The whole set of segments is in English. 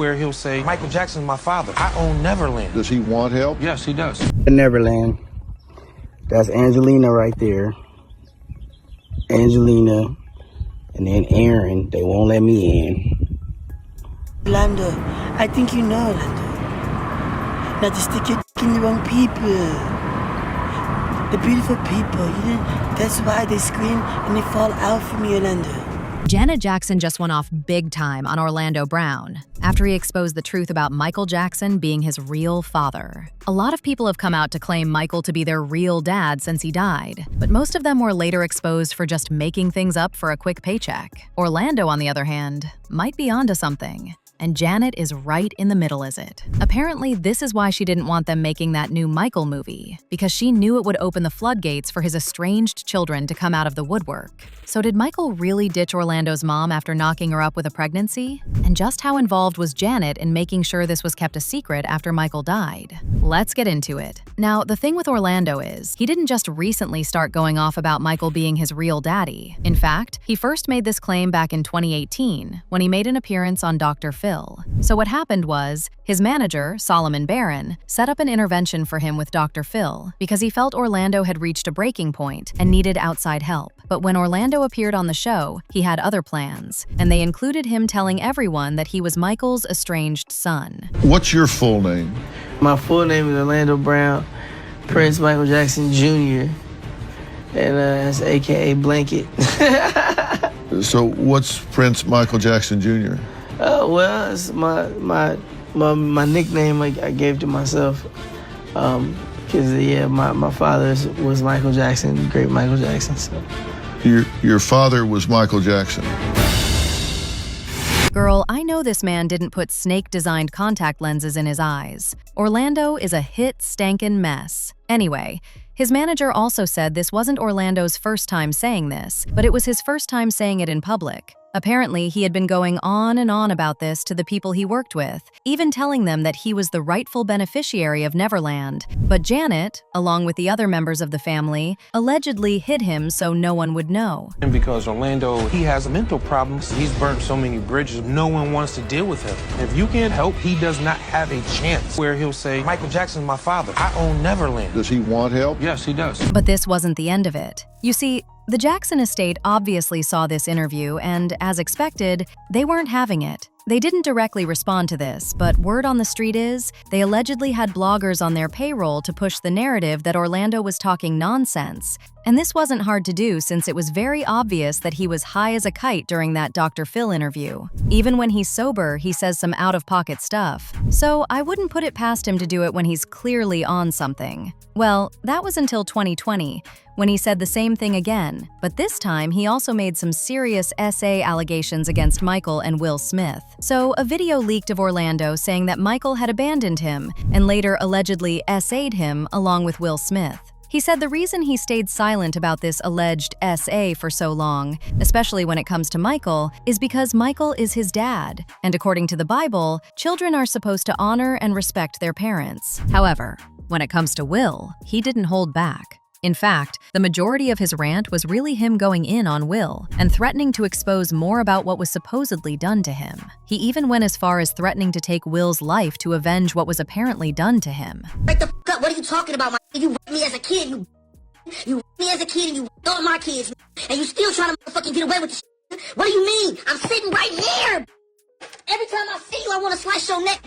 where he'll say, Michael Jackson's my father. I own Neverland. Does he want help? Yes, he does. Neverland. That's Angelina right there. Angelina. And then Aaron. They won't let me in. Orlando, I think you know, Orlando. Not to stick your in the wrong people. The beautiful people, that's why they scream and they fall out for me, Orlando. Janet Jackson just went off big time on Orlando Brown after he exposed the truth about Michael Jackson being his real father. A lot of people have come out to claim Michael to be their real dad since he died, but most of them were later exposed for just making things up for a quick paycheck. Orlando, on the other hand, might be onto something. And Janet is right in the middle as it. Apparently, this is why she didn't want them making that new Michael movie, because she knew it would open the floodgates for his estranged children to come out of the woodwork. So did Michael really ditch Orlando's mom after knocking her up with a pregnancy? And just how involved was Janet in making sure this was kept a secret after Michael died? Let's get into it. Now, the thing with Orlando is, he didn't just recently start going off about Michael being his real daddy. In fact, he first made this claim back in 2018, when he made an appearance on Dr. Phil. So what happened was, his manager, Solomon Barron, set up an intervention for him with Dr. Phil because he felt Orlando had reached a breaking point and needed outside help. But when Orlando appeared on the show, he had other plans, and they included him telling everyone that he was Michael's estranged son. What's your full name? My full name is Orlando Brown, Prince Michael Jackson Jr., and that's AKA Blanket. So what's Prince Michael Jackson Jr.? Well, it's my nickname I gave to myself. Because, my father was Michael Jackson, great Michael Jackson. So. Your father was Michael Jackson. Girl, I know this man didn't put snake-designed contact lenses in his eyes. Orlando is a hit-stankin' mess. Anyway, his manager also said this wasn't Orlando's first time saying this, but it was his first time saying it in public. Apparently, he had been going on and on about this to the people he worked with, even telling them that he was the rightful beneficiary of Neverland. But Janet, along with the other members of the family, allegedly hid him so no one would know. And because Orlando, he has mental problems. He's burnt so many bridges, no one wants to deal with him. If you can't help, he does not have a chance where he'll say, Michael Jackson's my father. I own Neverland. Does he want help? Yes, he does. But this wasn't the end of it. You see, the Jackson estate obviously saw this interview and, as expected, they weren't having it. They didn't directly respond to this, but word on the street is they allegedly had bloggers on their payroll to push the narrative that Orlando was talking nonsense. And this wasn't hard to do since it was very obvious that he was high as a kite during that Dr. Phil interview. Even when he's sober, he says some out-of-pocket stuff. So I wouldn't put it past him to do it when he's clearly on something. Well, that was until 2020, when he said the same thing again, but this time he also made some serious SA allegations against Michael and Will Smith. So a video leaked of Orlando saying that Michael had abandoned him and later allegedly SA'd him along with Will Smith. He said the reason he stayed silent about this alleged SA for so long, especially when it comes to Michael, is because Michael is his dad, and according to the Bible, children are supposed to honor and respect their parents. However, when it comes to Will, he didn't hold back. In fact, the majority of his rant was really him going in on Will and threatening to expose more about what was supposedly done to him. He even went as far as threatening to take Will's life to avenge what was apparently done to him. Wake the f up, what are you talking about, my You raped me as a kid, you raped me as a kid and you raped all my kids, and you still trying to fucking get away with this shit. What do you mean? I'm sitting right here. Every time I see you, I want to slice your neck,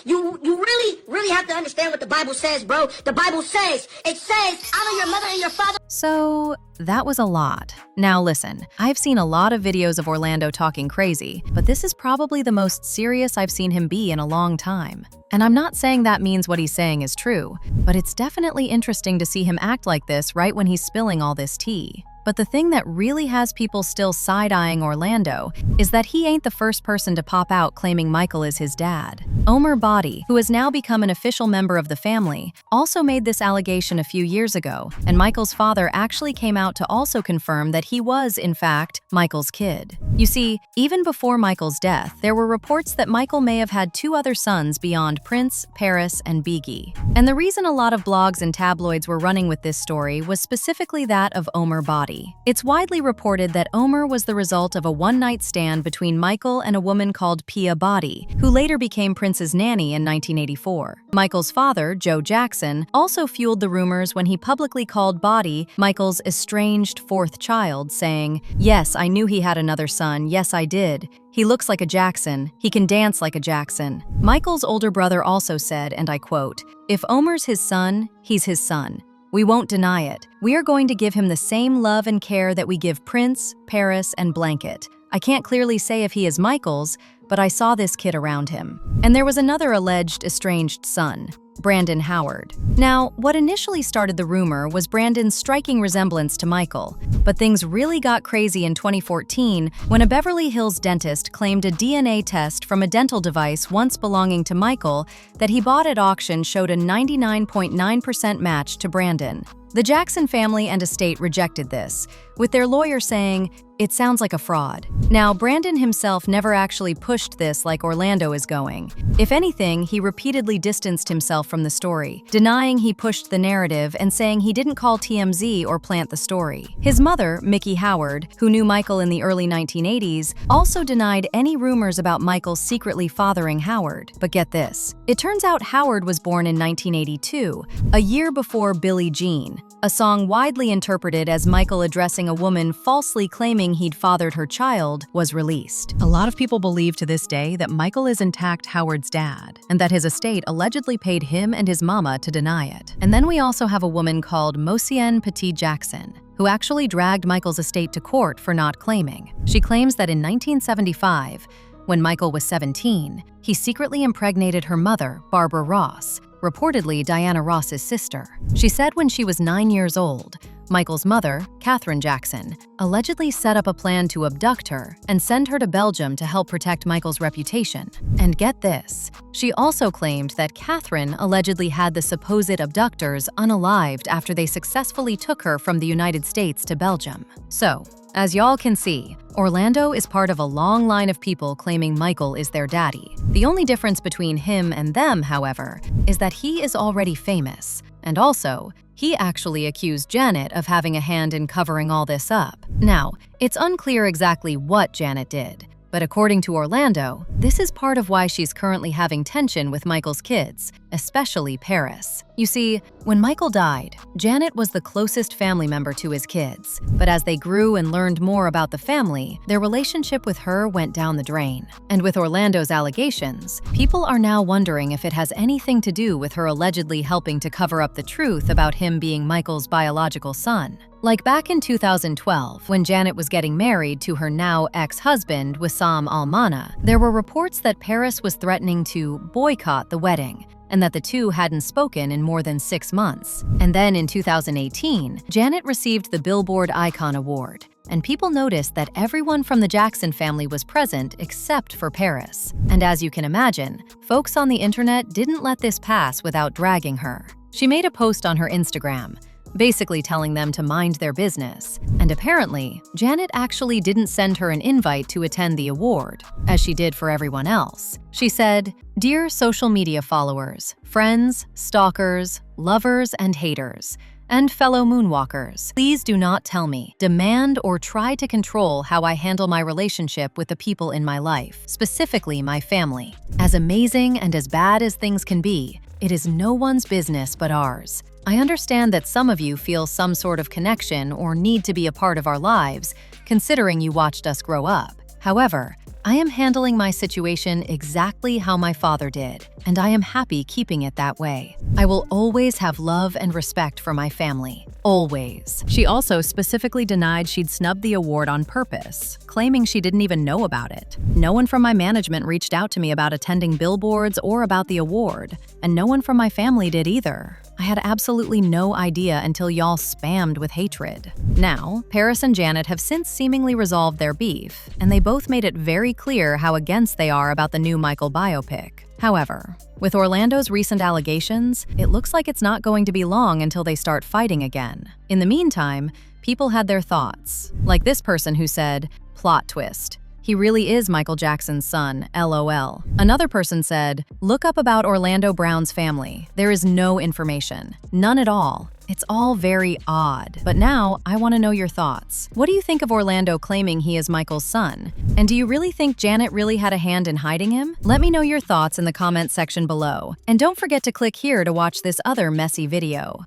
You really have to understand what the Bible says, bro. The Bible says, honor your mother and your father. So that was a lot. Now listen, I've seen a lot of videos of Orlando talking crazy, but this is probably the most serious I've seen him be in a long time. And I'm not saying that means what he's saying is true, but it's definitely interesting to see him act like this right when he's spilling all this tea. But the thing that really has people still side-eyeing Orlando is that he ain't the first person to pop out claiming Michael is his dad. Omer Body, who has now become an official member of the family, also made this allegation a few years ago, and Michael's father actually came out to also confirm that he was, in fact, Michael's kid. You see, even before Michael's death, there were reports that Michael may have had two other sons beyond Prince, Paris, and Biggie. And the reason a lot of blogs and tabloids were running with this story was specifically that of Omer Body. body. It's widely reported that Omer was the result of a one-night stand between Michael and a woman called Pia Body, who later became Prince's nanny in 1984. Michael's father, Joe Jackson, also fueled the rumors when he publicly called Body Michael's estranged fourth child, saying, "Yes, I knew he had another son. Yes, I did. He looks like a Jackson. He can dance like a Jackson." Michael's older brother also said, and I quote, "If Omer's his son, he's his son. We won't deny it. We are going to give him the same love and care that we give Prince, Paris, and Blanket. I can't clearly say if he is Michael's, but I saw this kid around him." And there was another alleged estranged son, Brandon Howard. Now, what initially started the rumor was Brandon's striking resemblance to Michael, but things really got crazy in 2014 when a Beverly Hills dentist claimed a DNA test from a dental device once belonging to Michael that he bought at auction showed a 99.9% match to Brandon. The Jackson family and estate rejected this, with their lawyer saying, "It sounds like a fraud." Now, Brandon himself never actually pushed this like Orlando is going. If anything, he repeatedly distanced himself from the story, denying he pushed the narrative and saying he didn't call TMZ or plant the story. His mother, Mickey Howard, who knew Michael in the early 1980s, also denied any rumors about Michael secretly fathering Howard. But get this, it turns out Howard was born in 1982, a year before Billie Jean, a song widely interpreted as Michael addressing a woman falsely claiming he'd fathered her child, was released. A lot of people believe to this day that Michael is in fact Howard's dad, and that his estate allegedly paid him and his mama to deny it. And then we also have a woman called Mosienne Petit Jackson, who actually dragged Michael's estate to court for not claiming. She claims that in 1975, when Michael was 17, he secretly impregnated her mother, Barbara Ross, reportedly Diana Ross's sister. She said when she was 9 years old, Michael's mother, Katherine Jackson, allegedly set up a plan to abduct her and send her to Belgium to help protect Michael's reputation. And get this, she also claimed that Katherine allegedly had the supposed abductors unalived after they successfully took her from the United States to Belgium. So, as y'all can see, Orlando is part of a long line of people claiming Michael is their daddy. The only difference between him and them, however, is that he is already famous, and also, he actually accused Janet of having a hand in covering all this up. Now, it's unclear exactly what Janet did, but according to Orlando, this is part of why she's currently having tension with Michael's kids, especially Paris. You see, when Michael died, Janet was the closest family member to his kids, but as they grew and learned more about the family, their relationship with her went down the drain. And with Orlando's allegations, people are now wondering if it has anything to do with her allegedly helping to cover up the truth about him being Michael's biological son. Like back in 2012, when Janet was getting married to her now ex-husband, Wissam Almana, there were reports that Paris was threatening to boycott the wedding, and that the two hadn't spoken in more than 6 months. And then in 2018, Janet received the Billboard Icon Award, and people noticed that everyone from the Jackson family was present except for Paris. And as you can imagine, folks on the internet didn't let this pass without dragging her. She made a post on her Instagram, basically telling them to mind their business. And apparently, Janet actually didn't send her an invite to attend the award, as she did for everyone else. She said, "Dear social media followers, friends, stalkers, lovers, and haters, and fellow moonwalkers, please do not tell me, demand, or try to control how I handle my relationship with the people in my life, specifically my family. As amazing and as bad as things can be, it is no one's business but ours. I understand that some of you feel some sort of connection or need to be a part of our lives, considering you watched us grow up. However, I am handling my situation exactly how my father did, and I am happy keeping it that way. I will always have love and respect for my family. Always." She also specifically denied she'd snubbed the award on purpose, claiming she didn't even know about it. "No one from my management reached out to me about attending billboards or about the award, and no one from my family did either. I had absolutely no idea until y'all spammed with hatred." Now, Paris and Janet have since seemingly resolved their beef, and they both made it very clear how against they are about the new Michael biopic. However, with Orlando's recent allegations, it looks like it's not going to be long until they start fighting again. In the meantime, people had their thoughts, like this person who said, "Plot twist. He really is Michael Jackson's son, LOL." Another person said, "Look up about Orlando Brown's family. There is no information. None at all. It's all very odd. But now, I want to know your thoughts. What do you think of Orlando claiming he is Michael's son? And do you really think Janet really had a hand in hiding him? Let me know your thoughts in the comments section below. And don't forget to click here to watch this other messy video.